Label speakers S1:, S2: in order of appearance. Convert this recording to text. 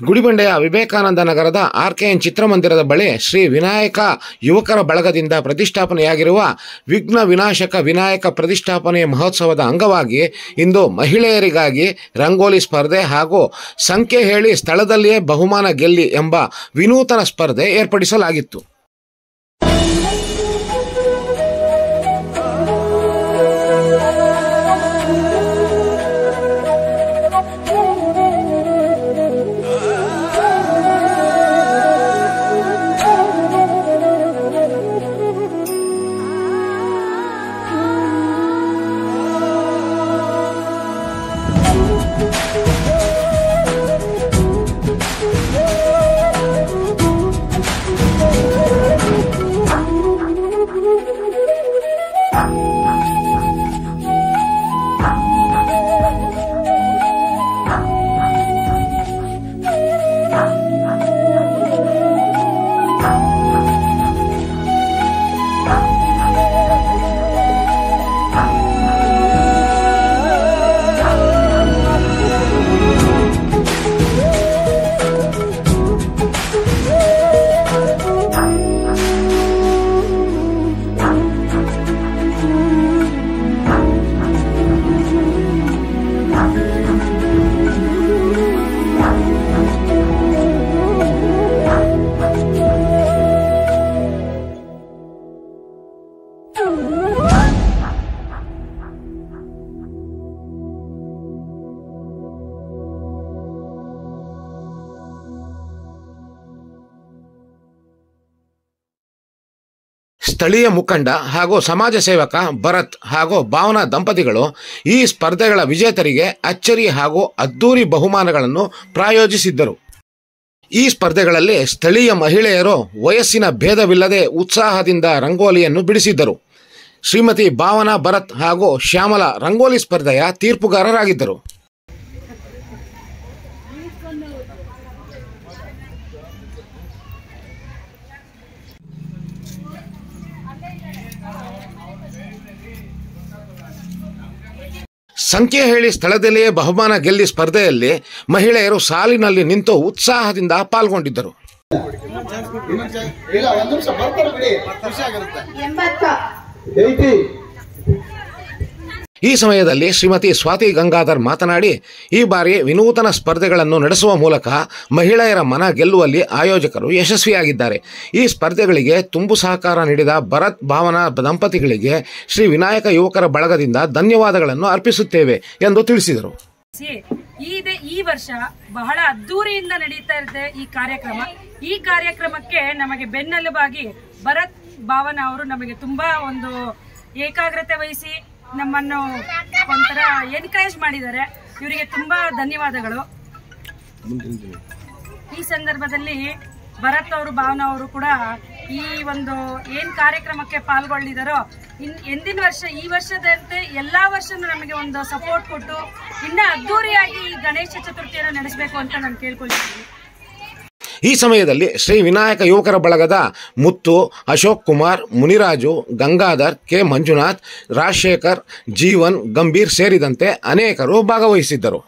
S1: ಗುಡಿಬಂಡೆಯ ವಿವೇಕಾನಂದ ನಗರದ RKN ಚಿತ್ರಮಂದಿರದ ಬಳಿ ಶ್ರೀ ವಿನಾಯಕ ಯುವಕರ ಬಳಗದಿಂದ ಪ್ರತಿಷ್ಠಾಪನೆಯಾಗಿರುವ ವಿಘ್ನ ವಿನಾಶಕ ವಿನಾಯಕ ಪ್ರತಿಷ್ಠಾಪನೆ ಮಹೋತ್ಸವದ ಅಂಗವಾಗಿ ಇಂದು ಮಹಿಳೆಯರಿಗಾಗಿ ರಂಗೋಲಿ ಸ್ಪರ್ಧೆ ಹಾಗೂ ಸಂಖ್ಯೆ ಹೇಳಿ ಸ್ಥಳದಲ್ಲಿಯೇ ಬಹುಮಾನ ಗೆಲ್ಲಿ ಎಂಬ ವಿನೂತನ ಸ್ಪರ್ಧೆ ಏರ್ಪಡಿಸಲಾಗಿತ್ತು. ಸ್ಥಳೀಯ ಮುಖಂಡ ಹಾಗೂ ಸಮಾಜ ಸೇವಕ ಭರತ್ ಹಾಗೂ ಭಾವನಾ ದಂಪತಿಗಳು ಈ ಸ್ಪರ್ಧೆಗಳ ವಿಜೇತರಿಗೆ ಅಚ್ಚರಿ ಹಾಗೂ ಅದ್ದೂರಿ ಬಹುಮಾನಗಳನ್ನು ಪ್ರಾಯೋಜಿಸಿದ್ದರು. ಈ ಸ್ಪರ್ಧೆಗಳಲ್ಲಿ ಸ್ಥಳೀಯ ಮಹಿಳೆಯರು ವಯಸ್ಸಿನ ಭೇದವಿಲ್ಲದೆ ಉತ್ಸಾಹದಿಂದ ರಂಗೋಲಿಯನ್ನು ಬಿಡಿಸಿದ್ದರು. ಶ್ರೀಮತಿ ಭಾವನಾ, ಭರತ್ ಹಾಗೂ ಶ್ಯಾಮಲಾ ರಂಗೋಲಿ ಸ್ಪರ್ಧೆಯ ತೀರ್ಪುಗಾರರಾಗಿದ್ದರು. ಸಂಖ್ಯೆ ಹೇಳಿ ಸ್ಥಳದಲ್ಲಿಯೇ ಬಹುಮಾನ ಗೆಲ್ಲಿ ಸ್ಪರ್ಧೆಯಲ್ಲಿ ಮಹಿಳೆಯರು ಸಾಲಿನಲ್ಲಿ ನಿಂತು ಉತ್ಸಾಹದಿಂದ ಪಾಲ್ಗೊಂಡಿದ್ದರು. ಈ ಸಮಯದಲ್ಲಿ ಶ್ರೀಮತಿ ಸ್ವಾತಿ ಗಂಗಾಧರ್ ಮಾತನಾಡಿ, ಈ ಬಾರಿ ವಿನೂತನ ಸ್ಪರ್ಧೆಗಳನ್ನು ನಡೆಸುವ ಮೂಲಕ ಮಹಿಳೆಯರ ಮನ ಗೆಲ್ಲುವಲ್ಲಿ ಆಯೋಜಕರು ಯಶಸ್ವಿಯಾಗಿದ್ದಾರೆ. ಈ ಸ್ಪರ್ಧೆಗಳಿಗೆ ತುಂಬು ಸಹಕಾರ ನೀಡಿದ ಭರತ್, ಭಾವನಾ ದಂಪತಿಗಳಿಗೆ ಶ್ರೀ ವಿನಾಯಕ ಯುವಕರ ಬಳಗದಿಂದ ಧನ್ಯವಾದಗಳನ್ನು ಅರ್ಪಿಸುತ್ತೇವೆ ಎಂದು ತಿಳಿಸಿದರು.
S2: ಈ ವರ್ಷ ಬಹಳ ಅದ್ದೂರಿಯಿಂದ ನಡೀತಾ ಇದೆ ಈ ಕಾರ್ಯಕ್ರಮಕ್ಕೆ ನಮಗೆ ಬೆನ್ನೆಲುಬಾಗಿ ಭರತ್, ಭಾವನಾ ಅವರು ನಮಗೆ ತುಂಬಾ ಒಂದು ಏಕಾಗ್ರತೆ ವಹಿಸಿ ನಮ್ಮನ್ನು ಒಂಥರ ಎನ್ಕರೇಜ್ ಮಾಡಿದ್ದಾರೆ. ಇವರಿಗೆ ತುಂಬಾ ಧನ್ಯವಾದಗಳು. ಈ ಸಂದರ್ಭದಲ್ಲಿ ಭರತ್ ಅವರು, ಭಾವನಾ ಅವರು ಕೂಡ ಈ ಒಂದು ಏನ್ ಕಾರ್ಯಕ್ರಮಕ್ಕೆ ಪಾಲ್ಗೊಳ್ಳಿದಾರೋ ಎಂದಿನ ವರ್ಷ ಈ ವರ್ಷದಂತೆ ಎಲ್ಲಾ ವರ್ಷನೂ ನಮಗೆ ಒಂದು ಸಪೋರ್ಟ್ ಕೊಟ್ಟು ಇನ್ನ ಅದ್ದೂರಿಯಾಗಿ ಗಣೇಶ ಚತುರ್ಥಿಯನ್ನು ನಡೆಸಬೇಕು ಅಂತ ನಾನು ಕೇಳ್ಕೊಳ್ತೀನಿ.
S1: ಈ ಸಮಯದಲ್ಲಿ ಶ್ರೀ ವಿನಾಯಕ ಯುವಕರ ಬಳಗದ ಮುತ್ತು, ಅಶೋಕ್ ಕುಮಾರ್, ಮುನಿರಾಜು, ಗಂಗಾಧರ್, ಕೆ ಮಂಜುನಾಥ್, ರಾಜಶೇಖರ್, ಜೀವನ್, ಗಂಭೀರ್ ಸೇರಿದಂತೆ ಅನೇಕರು ಭಾಗವಹಿಸಿದ್ದರು.